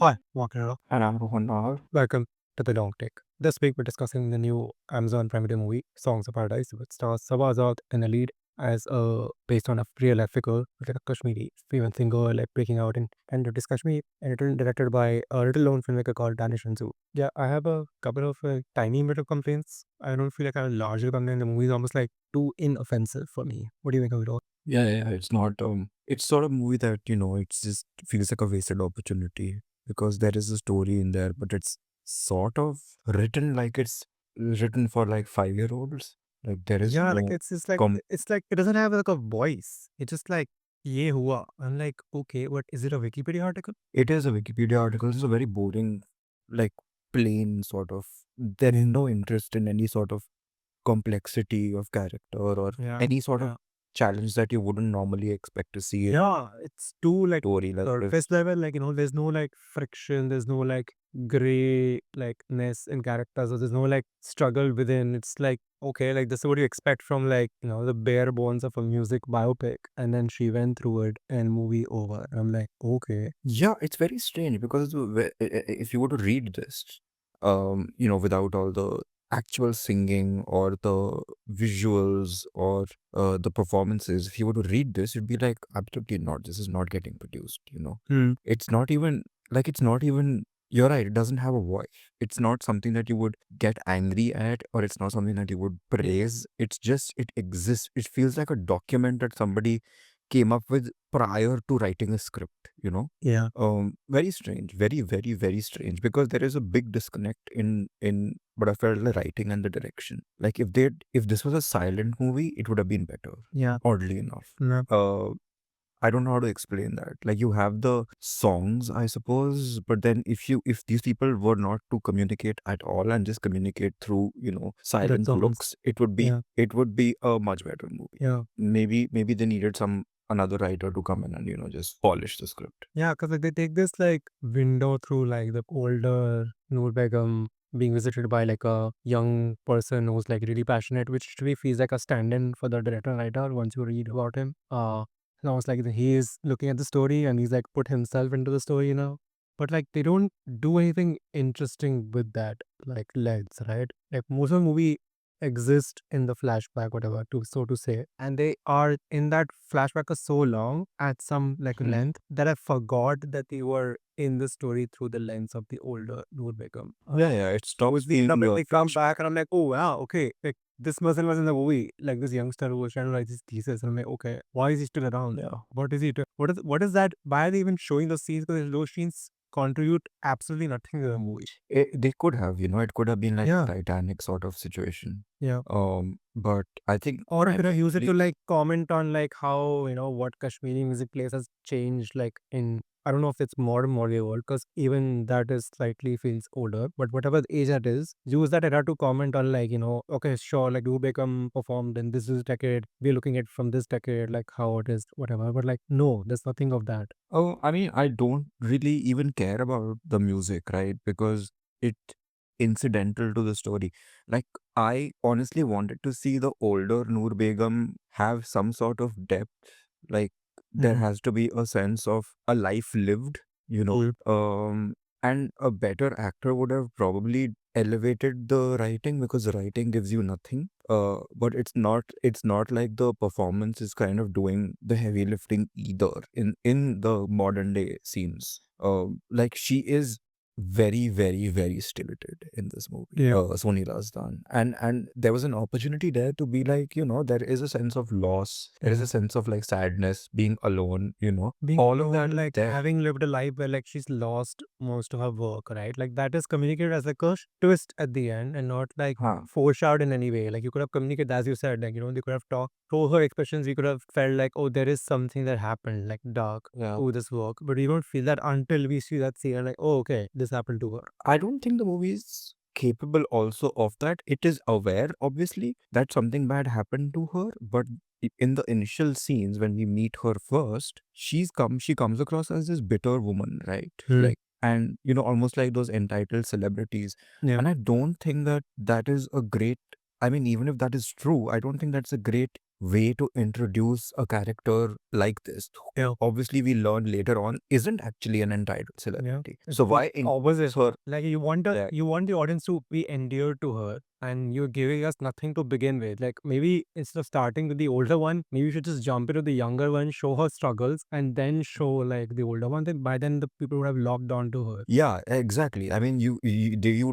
Hi, Walker. And I'm Rohan Nahar. Welcome to The Long Take. This week we're discussing the new Amazon Prime Video movie, Songs of Paradise, which stars Saba Azad in the lead as based on a real life figure, like a Kashmiri female singer, like breaking out in British Kashmir, and written and directed by a little known filmmaker called Danish Renzu. Yeah, I have a couple of tiny bit of complaints. I don't feel like I have a larger complaint. The movie is almost like too inoffensive for me. What do you think of it all? Yeah, it's not it's sort of movie that, it's just feels like a wasted opportunity because there is a story in there, but it's sort of written like it's written for like 5-year-olds. Like there is Yeah, like no it's just like com it's like it doesn't have like a voice. It's just like ye hua. I'm like, okay, but is it a Wikipedia article? it is a Wikipedia article. It's a very boring, like plain sort of there is no interest in any sort of complexity of character or Yeah, any sort of yeah. challenge that you wouldn't normally expect to see in Yeah, it's too like story. Like surface level, like there's no like friction, there's no like gray likeness in characters, or there's no like struggle within. It's like, okay, like this is what you expect from like, the bare bones of a music biopic. And then she went through it and movie over. I'm like, okay. Yeah, it's very strange because if you were to read this, without all the actual singing or the visuals or the performances, if you were to read this, you'd be like, absolutely not. This is not getting produced. Hmm. It's not even it's not even. You're right. It doesn't have a voice. It's not something that you would get angry at, or it's not something that you would praise. It's just it exists. It feels like a document that somebody came up with prior to writing a script. Yeah. Very strange, very strange, because there is a big disconnect in what I felt the writing and the direction. Like if this was a silent movie, it would have been better. Yeah. Oddly enough. Yeah. I don't know how to explain that. Like you have the songs, I suppose, but then if these people were not to communicate at all and just communicate through, That silent sounds. looks, it would be Yeah. it would be a much better movie. Yeah. Maybe they needed another writer to come in and, just polish the script. Yeah, because like they take this like window through like the older Noor Begum being visited by like a young person who's like really passionate, which to me feels like a stand-in for the director and writer once you read about him. And I was like he is looking at the story and he's like put himself into the story. But like they don't do anything interesting with that like lens, right? Like most of the movie exist in the flashback, whatever, to so to say, and they are in that flashback for so long at some like Hmm. length that I forgot that they were in the story through the lens of the older Noor Begum. Yeah, it stops Towards the end being of it, they come back and I'm like, oh wow, okay, like this person was in the movie, like this youngster who was trying to write his thesis. And I'm like, okay, why is he still around? yeah. What is he doing? What is that? Why are they even showing those scenes? Because those scenes contribute absolutely nothing to the movie. They could have, it could have been like Yeah. Titanic sort of situation. Yeah. But I think Or could I use it to primarily, like comment on like how, what Kashmiri music plays has changed like in I don't know if it's modern Bollywood because even that is slightly feels older, but whatever the age that is, use that era to comment on like, okay, sure, like do become performed in this is decade, we're looking at from this decade, like how it is, whatever. But like no, there's nothing of that. oh, I mean, I don't really even care about the music, right? Because it incidental to the story. Like, I honestly wanted to see the older Noor Begum have some sort of depth. Like, there Mhm. has to be a sense of a life lived, you know. Mm. And a better actor would have probably elevated the writing because the writing gives you nothing. But it's not like the performance is kind of doing the heavy lifting either in the modern day scenes. Like she is very stilted in this movie, Yeah. Soni Razdan, and there was an opportunity there to be like, there is a sense of loss, there is a sense of like sadness, being alone, Being all of that alone, is like there. having lived a life where like she's lost most of her work, right? Like that is communicated as like a twist at the end and not like Huh. foreshadowed in any way. Like you could have communicated, as you said, like, they could have talked through her expressions. We could have felt like, oh, there is something that happened, like dark Yeah. to this work. But we don't feel that until we see that scene and like, oh, okay, this happened to her. I don't think the movie is capable also of that. It is aware, obviously, that something bad happened to her, but in the initial scenes when we meet her first, she comes across as this bitter woman, right? Hmm. Like, and almost like those entitled celebrities. Yeah. And I don't think that is a great, I mean, even if that is true, I don't think that's a great way to introduce a character like this, who Yeah. obviously we learn later on isn't actually an entitled Yeah. celebrity. It's So the why introduce opposite. her? Like you want the Yeah. you want the audience to be endeared to her, and you're giving us nothing to begin with. Like maybe instead of starting with the older one, maybe you should just jump into the younger one, show her struggles, and then show like the older one. Then by then the people would have locked on to her. Yeah, exactly. I mean, you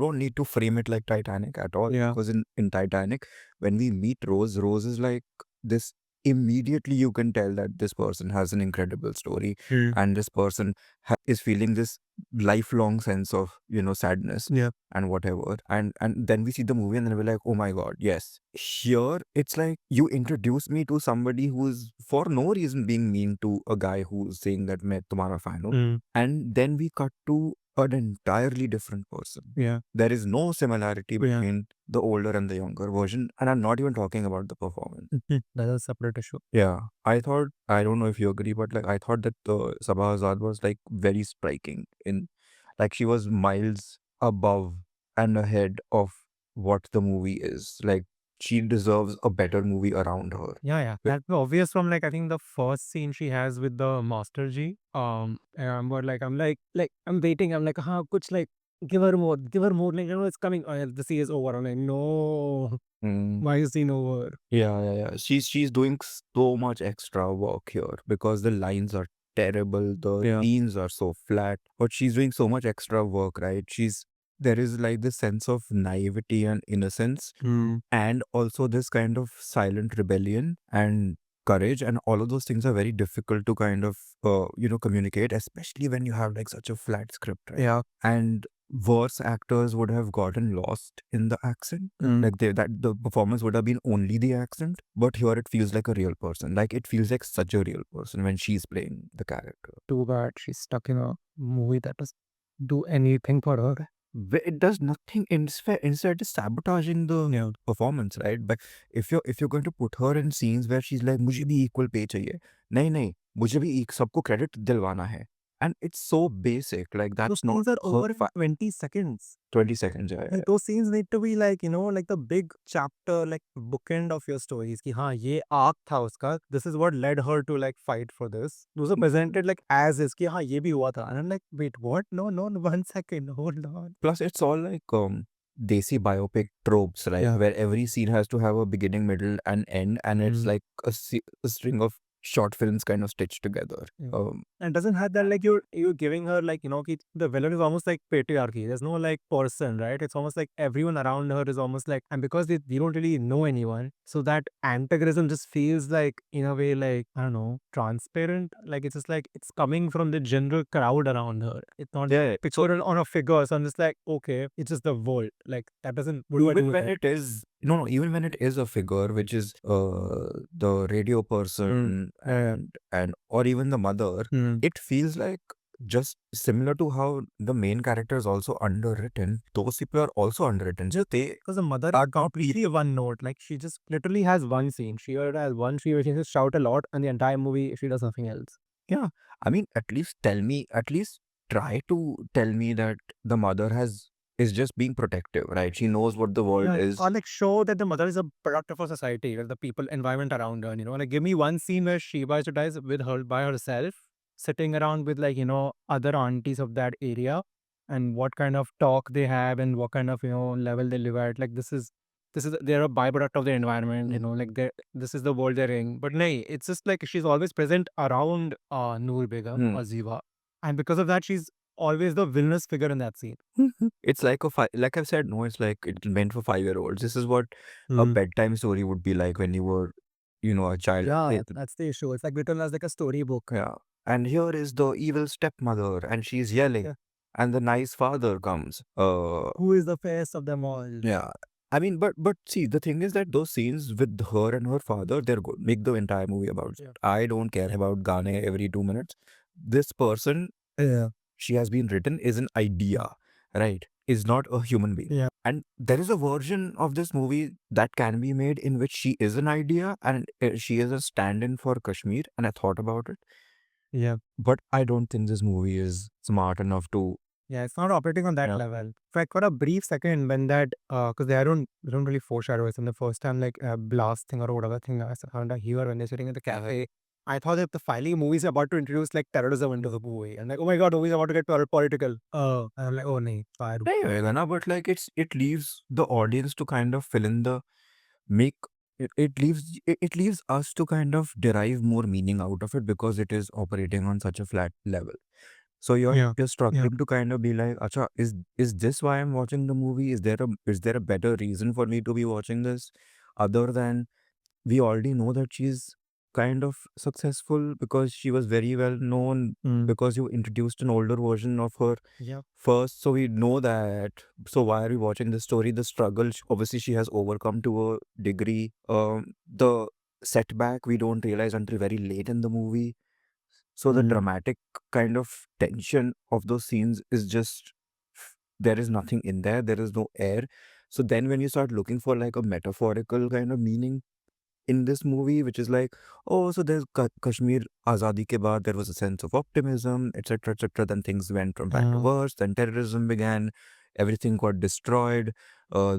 don't need to frame it like Titanic at all. Yeah. Because in Titanic, when we meet Rose, Rose is like this. Immediately, you can tell that this person has an incredible story, and this person is feeling this lifelong sense of sadness Yeah. and whatever. And then we see the movie, and then we're like, oh my god, yes. Here, it's like you introduce me to somebody who's for no reason being mean to a guy who's saying that मैं तुम्हारा fan हूँ, and then we cut to an entirely different person. Yeah. There is no similarity Yeah. between the older and the younger version, and I'm not even talking about the performance. That's a separate issue. Yeah, I thought, I don't know if you agree, but like I thought that Saba Azad was like very striking in, like she was miles above and ahead of what the movie is. Like she deserves a better movie around her. Yeah, yeah. That's obvious from like I think the first scene she has with the Master G. But like I'm waiting. I'm like, kuch like give her more, give her more. Like it's coming. Oh, yeah, the scene is over. I'm like, no, Mm. why is the scene over? Yeah. She's doing so much extra work here because the lines are terrible, the Yeah. scenes are so flat, but she's doing so much extra work, right? There is like this sense of naivety and innocence, and also this kind of silent rebellion and courage, and all of those things are very difficult to kind of communicate, especially when you have like such a flat script, right? Yeah. And worse actors would have gotten lost in the accent. Like that the performance would have been only the accent, but here it feels like a real person. Like it feels like such a real person when she's playing the character. Too bad she's stuck in a movie that doesn't do anything for her. It does nothing. Instead is sabotaging the performance, right? But if you're going to put her in scenes where she's like, मुझे भी equal pay चाहिए, नहीं, मुझे भी सबको credit दिलवाना है, and it's so basic. Like Those that's not scenes are her over in 20 seconds. 20 seconds. Yeah. Like those scenes need to be like, like the big chapter, like bookend of your stories. Ki, ye arc tha uska. This is what led her to like fight for this. Those are presented like as is. Ki, ye bhi hua tha. And I'm like, wait, what? No, 1 second. Hold on. Plus, it's all like desi biopic tropes, right? Yeah. Where every scene has to have a beginning, middle, and end, and it's like a string of short films kind of stitched together. Yeah. And doesn't have that like you're giving her like ki the villain is almost like patriarchy. There's no like person, right? It's almost like everyone around her is almost like, and because we don't really know anyone, so that antagonism just feels like in a way like I don't know, transparent. Like it's just like it's coming from the general crowd around her. It's not pictured on a figure. So I'm just like, okay, it's just the world. Like that doesn't. What do I do Even with when that? it is even when it is a figure, which is the radio person and or even the mother, it feels like just similar to how the main character is also underwritten. Those people are also underwritten. Just they Because the mother are completely one note. Like she just literally has one scene. She has one scene where she just shout a lot, and the entire movie she does nothing else. Yeah, I mean, at least try to tell me that the mother is just being protective, right? She knows what the world is. Or like show that the mother is a product of a society, like the people, environment around her. Like give me one scene where Sheeba is dies with her by herself, sitting around with like other aunties of that area, and what kind of talk they have and what kind of level they live at. Like this is they're a byproduct of their environment. Like this is the world they're in. But nay, it's just like she's always present around Noor Begum or Ziva, and because of that, she's always the villainous figure in that scene. It's like like I've said, no, it's like it's meant for 5-year-olds. This is what a bedtime story would be like when you were, a child. Yeah, that's the issue. It's like written as like a storybook. Yeah. And here is the evil stepmother, and she's yelling, and the nice father comes. Who is the fairest of them all? Yeah. I mean, but see, the thing is that those scenes with her and her father, they're good. Make the entire movie about it. Yeah. I don't care about Gane every 2 minutes. This person, she has been written, is an idea, right? Is not a human being. Yeah. And there is a version of this movie that can be made in which she is an idea and she is a stand-in for Kashmir. And I thought about it. Yeah. But I don't think this movie is smart enough to Yeah, it's not operating on that Yeah. level. Like for a brief second, when that, because they don't really foreshadow it. And the first time, like blast thing or whatever thing I found out here when they're sitting in the cafe, I thought that the finally movie is about to introduce like terrorism into the movie, and like, oh my god, movie's about to get political. I'm like, oh no, fire. नहीं होएगा ना, but like it leaves the audience to kind of fill in the make it leaves us to kind of derive more meaning out of it because it is operating on such a flat level. So you're Yeah, you're yeah. struggling to kind of be like, Acha, is this why I'm watching the movie? Is there a better reason for me to be watching this other than we already know that she's kind of successful because she was very well known Mm. because you introduced an older version of her Yeah. first, so we know that. So why are we watching the story? The struggle, obviously, she has overcome to a degree. The setback we don't realize until very late in the movie. So the Mm. dramatic kind of tension of those scenes is just there is nothing in there. There is no air. So then when you start looking for like a metaphorical kind of meaning in this movie, which is like, oh, so there's Kashmir Azadi ke baad, there was a sense of optimism, etc., etc. Then things went from bad to Uh, worse. Then terrorism began, everything got destroyed. Uh,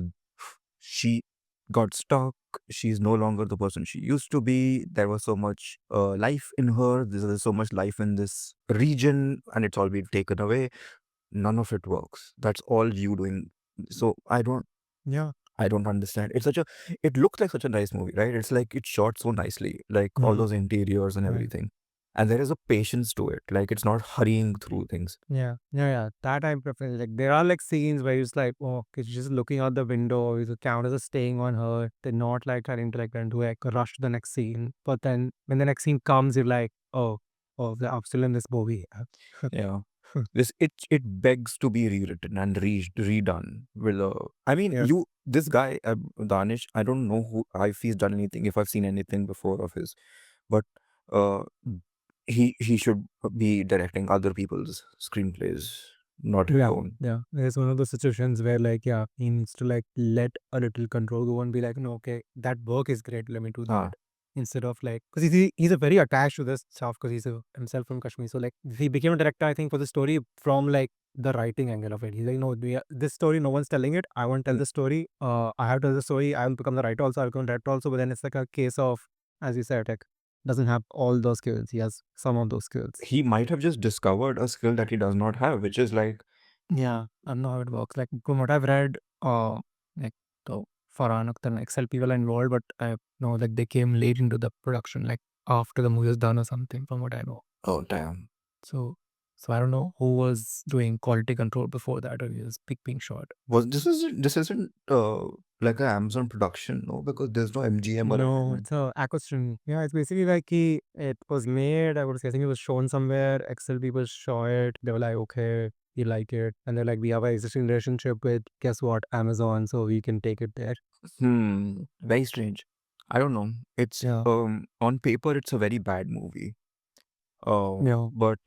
she got stuck. She's no longer the person she used to be. There was so much life in her. There's so much life in this region, and it's all been taken away. None of it works. That's all you doing. So yeah. I don't understand. It looks like such a nice movie, right? It's like it's shot so nicely, like all Mm. those interiors and Right. everything. And there is a patience to it. Like it's not hurrying through things. Yeah, yeah, yeah. That I prefer. Like there are like scenes where it's like, oh, she's just looking out the window. The cameras are staying on her. They're not like trying to like run to like rush to the next scene. But then when the next scene comes, you're like, I'm still in this movie. Yeah. It begs to be rewritten and redone with I mean Yeah, you this guy Danish, I don't know who if he's done anything, if I've seen anything before of his, but uh he should be directing other people's screenplays, not his yeah, own. yeah. There's one of those situations where like, yeah, he needs to like let a little control go and be like, no, okay, that work is great. Let me do that. Ah, Instead of like, because he's a very attached to this stuff because himself from Kashmir. So like, he became a director, I think, for the story from like the writing angle of it. He's like, no, this story, no one's telling it. I want to tell mm, the story. I have to tell the story. I will become the writer also. I'll become the director also. But then it's like a case of, as you said, like, doesn't have all those skills. He has some of those skills. he might have just discovered a skill that he does not have, which is like, Yeah, I don't know how it works. Like from what I've read, like the Farhan Akhtar and Excel people are involved, but I know like they came late into the production, like after the movie was done or something, from what I know. oh damn. So, so I don't know who was doing quality control before that, or he was being shot. This isn't like an Amazon production, no, because there's no MGM or No, anything. it's a acquisition. Yeah, it's basically like it was made. I was guessing it was shown somewhere. Excel people saw it. They were like, okay, we like it, and they're like, we have an existing relationship with guess what, Amazon, so we can take it there. Very strange. I don't know. It's Yeah, on paper it's a very bad movie. yeah. But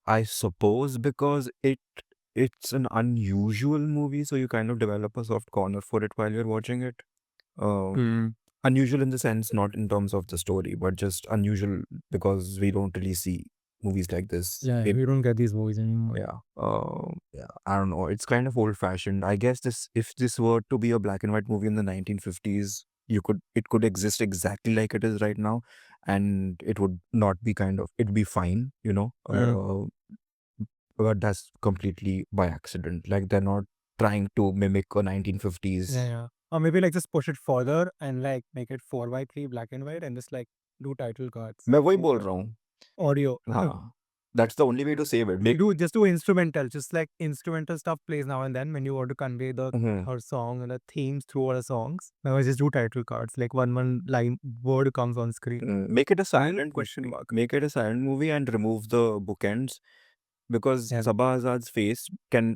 I suppose because it's an unusual movie, so you kind of develop a soft corner for it while you're watching it. Uh, Mm. Unusual in the sense, not in terms of the story, but just unusual because we don't really see movies like this. Yeah, we don't get these movies anymore. Yeah, I don't know. It's kind of old fashioned. I guess if this were to be a black and white movie in the 1950s, it could exist exactly like it is right now, and it would not be it'd be fine, Yeah, but that's completely by accident. Like they're not trying to mimic a yeah, 1950s. yeah. Or maybe like just push it further and like make it 4:3 black and white and just like do title cards मैं वही बोल over रहा हूँ. audio. हाँ, that's the only way to save it. Make Do instrumental, just like instrumental stuff plays now and then when you want to convey the Mhm. her song and the themes through her songs. Now just do title cards, like one line word comes on screen. Make it a And silent question movie. mark. Make it a silent movie and remove the bookends because Yeah, Saba Azad's face can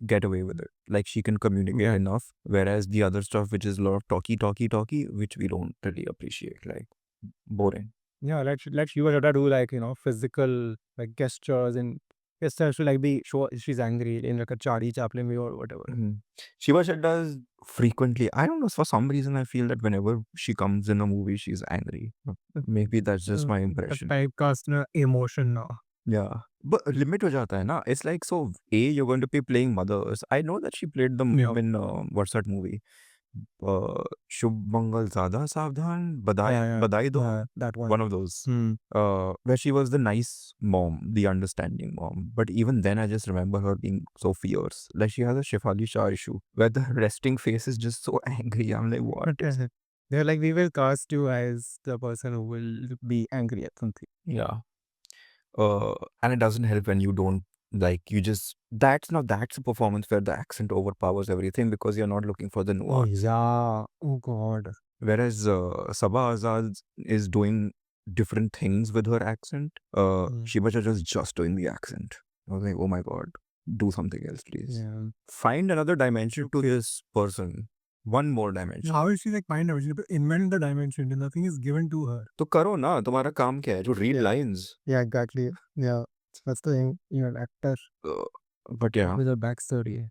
get away with it. Like she can communicate yeah. enough, whereas the other stuff, which is a lot of talky, which we don't really appreciate, like boring. Yeah, let you Chaddha do like, physical like gestures and gestures to like be show she's angry in like a Charlie Chaplin way or whatever. Mhm. Shiva Chaddha is frequently. I don't know. For some reason, I feel that whenever she comes in a movie, she's angry. Maybe that's just my The impression. typecast na emotion now. Yeah. but limit ho jata hai na. It's like, so you're going to be playing mothers. I know that she played the Yeah. mom in what's that movie? Shubh Mangal Zada Savdhan, Badai Do, That one one. of those. Hmm. Where she was the nice mom, the understanding mom. But even then, I just remember her being so fierce. Like she has a Shefali Shah issue where the resting face is just so angry. I'm like, what? They're like, we will cast you as the person who will be angry at something. Yeah. And it doesn't help when you don't like you just that's a performance where the accent overpowers everything because you're not looking for the Oh nuance. yeah. Oh god. Whereas Saba Azad is doing different things with her accent. Sheeba is just doing the accent. I was like, oh my god, do something else, please. Yeah. Find another dimension to this person. One more dimension. How is she like find out? She invent the dimension and nothing is given to her. तो करो ना, तुम्हारा काम क्या है? To read lines. Yeah, exactly. Yeah. That's the thing. You're an actor But yeah, with a backstory.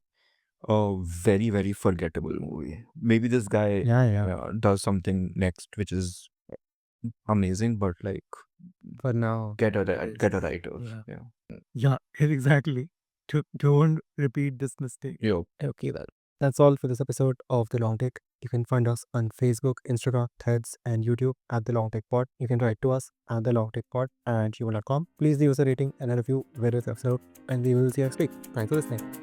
a very, very forgettable movie. Maybe this guy does something next which is amazing, but like For now. get a writer. Yeah. Yeah, exactly. Don't repeat this mistake. Yo. Okay, then. That's all for this episode of The Long Take. You can find us on Facebook, Instagram, Threads, and YouTube at The Long Take Pod. You can write to us at thelongtakepod@gmail.com. Please leave us a rating and a review where this episode, and we will see you next week. Thanks for listening.